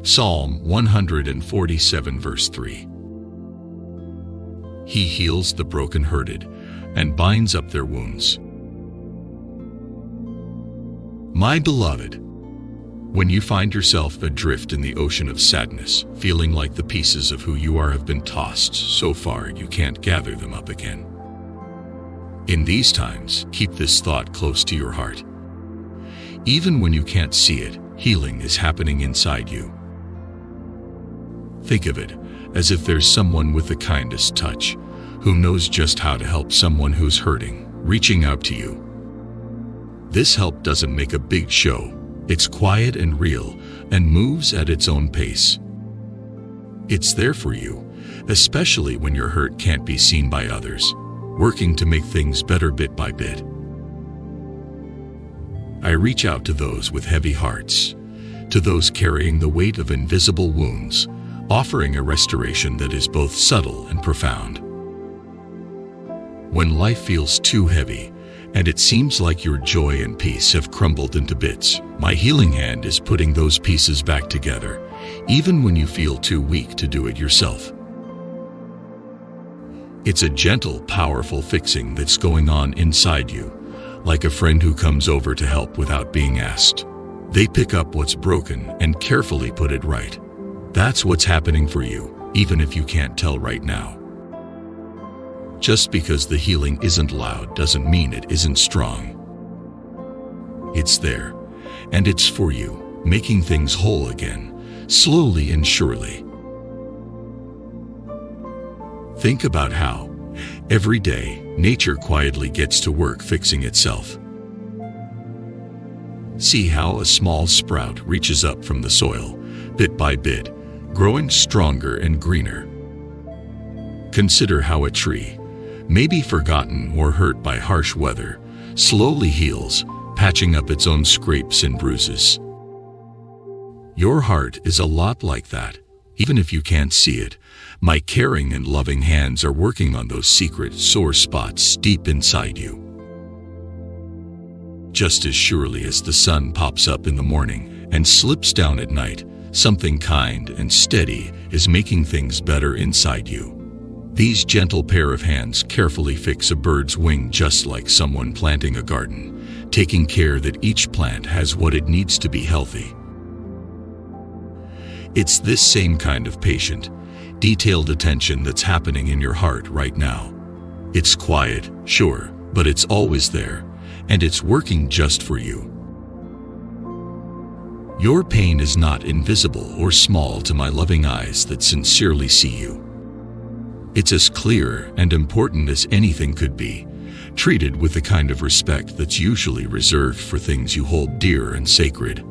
Psalm 147 verse 3. He heals the brokenhearted and binds up their wounds. My beloved, when you find yourself adrift in the ocean of sadness, feeling like the pieces of who you are have been tossed so far you can't gather them up again. In these times, keep this thought close to your heart. Even when you can't see it, healing is happening inside you. Think of it as if there's someone with the kindest touch, who knows just how to help someone who's hurting, reaching out to you. This help doesn't make a big show. It's quiet and real and moves at its own pace. It's there for you, especially when your hurt can't be seen by others, working to make things better bit by bit. I reach out to those with heavy hearts, to those carrying the weight of invisible wounds, offering a restoration that is both subtle and profound. When life feels too heavy, and it seems like your joy and peace have crumbled into bits, my healing hand is putting those pieces back together, even when you feel too weak to do it yourself. It's a gentle, powerful fixing that's going on inside you, like a friend who comes over to help without being asked. They pick up what's broken and carefully put it right. That's what's happening for you, even if you can't tell right now. Just because the healing isn't loud doesn't mean it isn't strong. It's there, and it's for you, making things whole again, slowly and surely. Think about how, every day, nature quietly gets to work fixing itself. See how a small sprout reaches up from the soil, bit by bit, growing stronger and greener. Consider how a tree, maybe forgotten or hurt by harsh weather, slowly heals, patching up its own scrapes and bruises. Your heart is a lot like that. Even if you can't see it, my caring and loving hands are working on those secret sore spots deep inside you. Just as surely as the sun pops up in the morning and slips down at night, something kind and steady is making things better inside you. These gentle pair of hands carefully fix a bird's wing, just like someone planting a garden, taking care that each plant has what it needs to be healthy. It's this same kind of patient, detailed attention that's happening in your heart right now. It's quiet, sure, but it's always there, and it's working just for you. Your pain is not invisible or small to my loving eyes that sincerely see you. It's as clear and important as anything could be, treated with the kind of respect that's usually reserved for things you hold dear and sacred.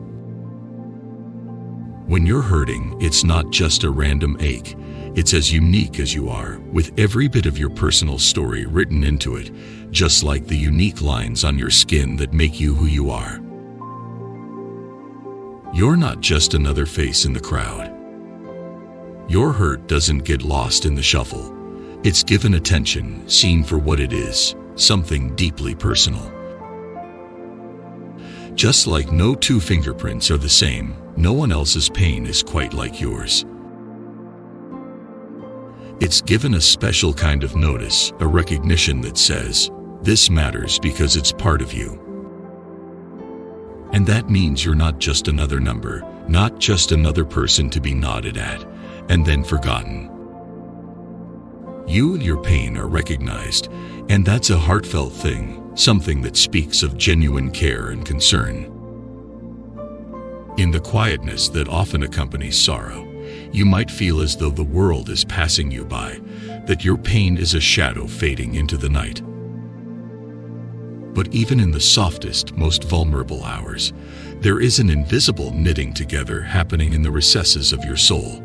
When you're hurting, it's not just a random ache. It's as unique as you are, with every bit of your personal story written into it, just like the unique lines on your skin that make you who you are. You're not just another face in the crowd. Your hurt doesn't get lost in the shuffle. It's given attention, seen for what it is, something deeply personal. Just like no two fingerprints are the same, no one else's pain is quite like yours. It's given a special kind of notice, a recognition that says, this matters because it's part of you. And that means you're not just another number, not just another person to be nodded at, and then forgotten. You and your pain are recognized, and that's a heartfelt thing, something that speaks of genuine care and concern. In the quietness that often accompanies sorrow, you might feel as though the world is passing you by, that your pain is a shadow fading into the night. But even in the softest, most vulnerable hours, there is an invisible knitting together happening in the recesses of your soul.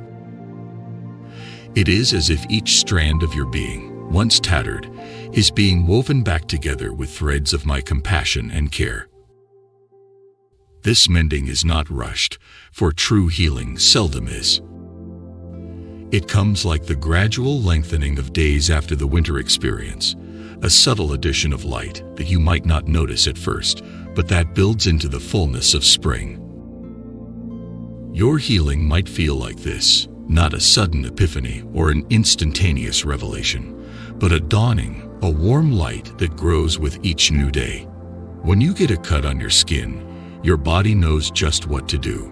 It is as if each strand of your being, once tattered, is being woven back together with threads of my compassion and care. This mending is not rushed, for true healing seldom is. It comes like the gradual lengthening of days after the winter experience, a subtle addition of light that you might not notice at first, but that builds into the fullness of spring. Your healing might feel like this, not a sudden epiphany or an instantaneous revelation, but a dawning, a warm light that grows with each new day. When you get a cut on your skin, your body knows just what to do.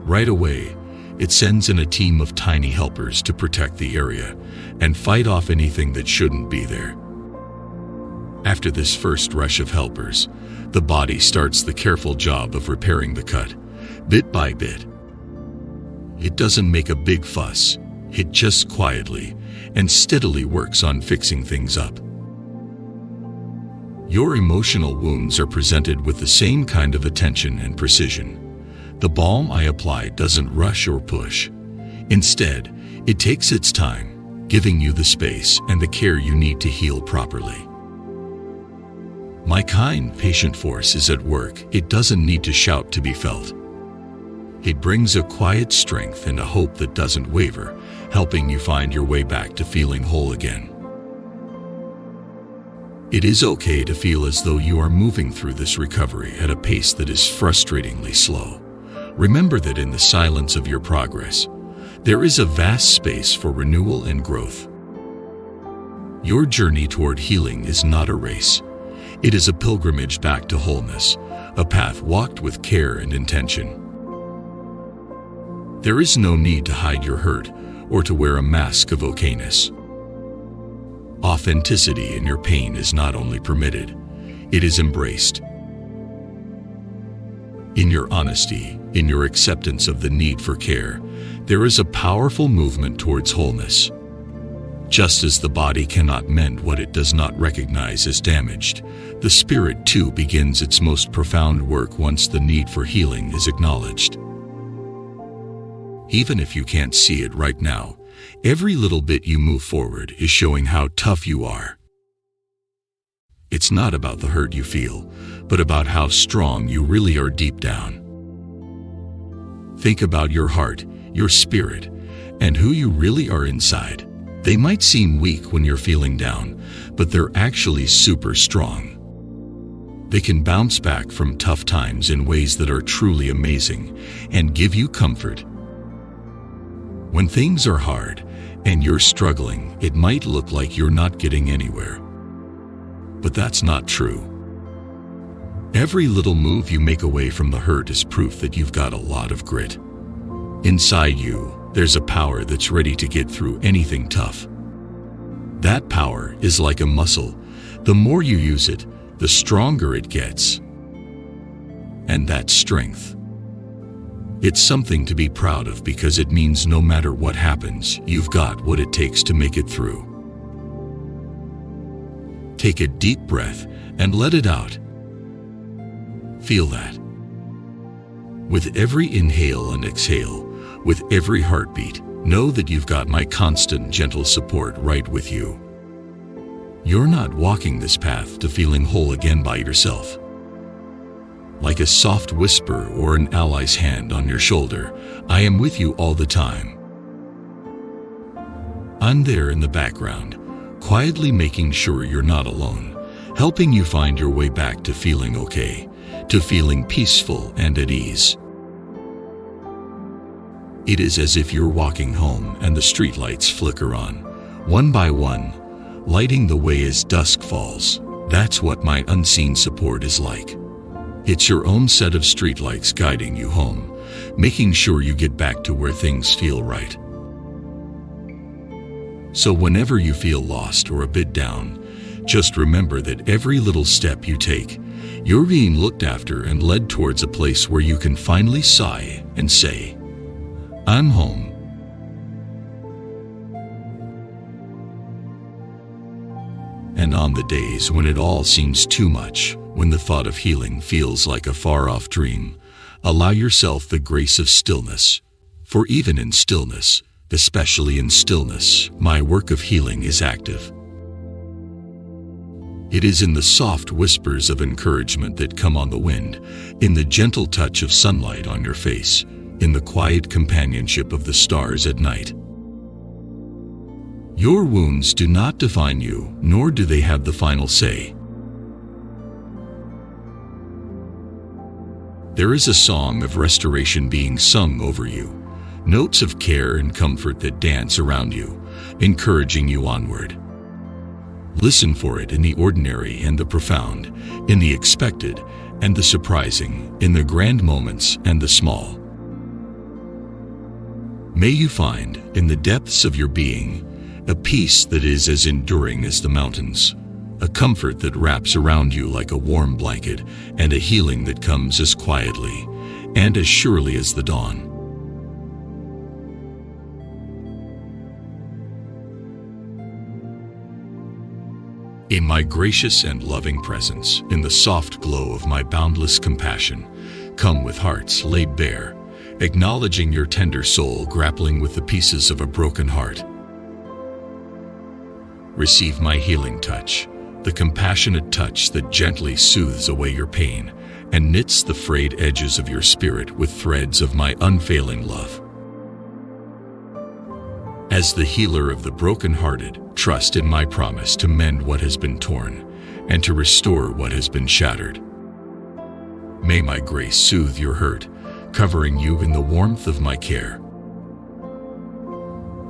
Right away, it sends in a team of tiny helpers to protect the area and fight off anything that shouldn't be there. After this first rush of helpers, the body starts the careful job of repairing the cut, bit by bit. It doesn't make a big fuss, it just quietly and steadily works on fixing things up. Your emotional wounds are presented with the same kind of attention and precision. The balm I apply doesn't rush or push. Instead, it takes its time, giving you the space and the care you need to heal properly. My kind, patient force is at work. It doesn't need to shout to be felt. It brings a quiet strength and a hope that doesn't waver, helping you find your way back to feeling whole again. It is okay to feel as though you are moving through this recovery at a pace that is frustratingly slow. Remember that in the silence of your progress, there is a vast space for renewal and growth. Your journey toward healing is not a race. It is a pilgrimage back to wholeness, a path walked with care and intention. There is no need to hide your hurt or to wear a mask of okayness. Authenticity in your pain is not only permitted, it is embraced. In your honesty, in your acceptance of the need for care, there is a powerful movement towards wholeness. Just as the body cannot mend what it does not recognize as damaged, the spirit too begins its most profound work once the need for healing is acknowledged. Even if you can't see it right now, every little bit you move forward is showing how tough you are. It's not about the hurt you feel, but about how strong you really are deep down. Think about your heart, your spirit, and who you really are inside. They might seem weak when you're feeling down, but they're actually super strong. They can bounce back from tough times in ways that are truly amazing and give you comfort. When things are hard and you're struggling, it might look like you're not getting anywhere. But that's not true. Every little move you make away from the hurt is proof that you've got a lot of grit. Inside you, there's a power that's ready to get through anything tough. That power is like a muscle. The more you use it, the stronger it gets. And that strength, it's something to be proud of because it means no matter what happens, you've got what it takes to make it through. Take a deep breath and let it out. Feel that. With every inhale and exhale, with every heartbeat, know that you've got my constant, gentle support right with you. You're not walking this path to feeling whole again by yourself. Like a soft whisper or an ally's hand on your shoulder, I am with you all the time. I'm there in the background, quietly making sure you're not alone, helping you find your way back to feeling okay, to feeling peaceful and at ease. It is as if you're walking home and the streetlights flicker on, one by one, lighting the way as dusk falls. That's what my unseen support is like. It's your own set of streetlights guiding you home, making sure you get back to where things feel right. So whenever you feel lost or a bit down, just remember that every little step you take, you're being looked after and led towards a place where you can finally sigh and say, I'm home. And on the days when it all seems too much, when the thought of healing feels like a far-off dream, allow yourself the grace of stillness. For even in stillness, especially in stillness, my work of healing is active. It is in the soft whispers of encouragement that come on the wind, in the gentle touch of sunlight on your face, in the quiet companionship of the stars at night. Your wounds do not define you, nor do they have the final say. There is a song of restoration being sung over you, notes of care and comfort that dance around you, encouraging you onward. Listen for it in the ordinary and the profound, in the expected and the surprising, in the grand moments and the small. May you find, in the depths of your being, a peace that is as enduring as the mountains, a comfort that wraps around you like a warm blanket, and a healing that comes as quietly and as surely as the dawn. In my gracious and loving presence, in the soft glow of my boundless compassion, come with hearts laid bare, acknowledging your tender soul grappling with the pieces of a broken heart. Receive my healing touch, the compassionate touch that gently soothes away your pain and knits the frayed edges of your spirit with threads of my unfailing love. As the healer of the brokenhearted, trust in my promise to mend what has been torn and to restore what has been shattered. May my grace soothe your hurt, covering you in the warmth of my care.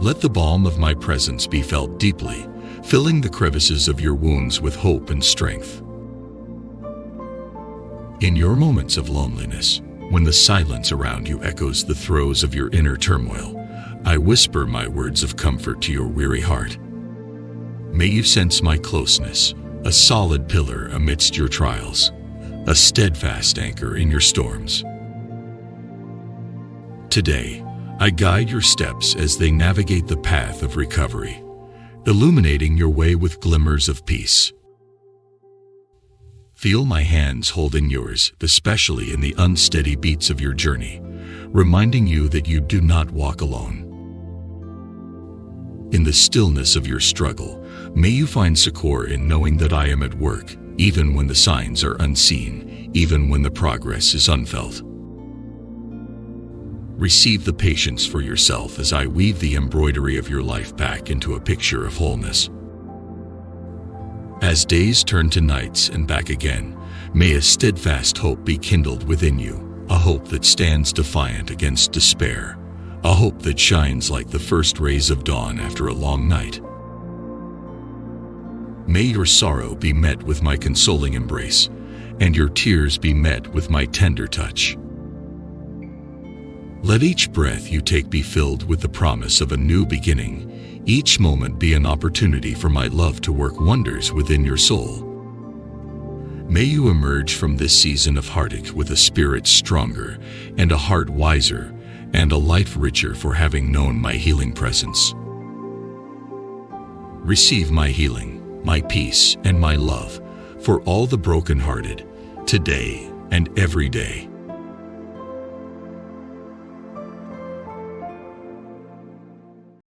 Let the balm of my presence be felt deeply, filling the crevices of your wounds with hope and strength. In your moments of loneliness, when the silence around you echoes the throes of your inner turmoil, I whisper my words of comfort to your weary heart. May you sense my closeness, a solid pillar amidst your trials, a steadfast anchor in your storms. Today, I guide your steps as they navigate the path of recovery, illuminating your way with glimmers of peace. Feel my hands holding yours, especially in the unsteady beats of your journey, reminding you that you do not walk alone. In the stillness of your struggle, may you find succor in knowing that I am at work, even when the signs are unseen, even when the progress is unfelt. Receive the patience for yourself as I weave the embroidery of your life back into a picture of wholeness. As days turn to nights and back again, may a steadfast hope be kindled within you, a hope that stands defiant against despair, a hope that shines like the first rays of dawn after a long night. May your sorrow be met with my consoling embrace, and your tears be met with my tender touch. Let each breath you take be filled with the promise of a new beginning, each moment be an opportunity for my love to work wonders within your soul. May you emerge from this season of heartache with a spirit stronger and a heart wiser and a life richer for having known my healing presence. Receive my healing, my peace, and my love for all the brokenhearted, today and every day.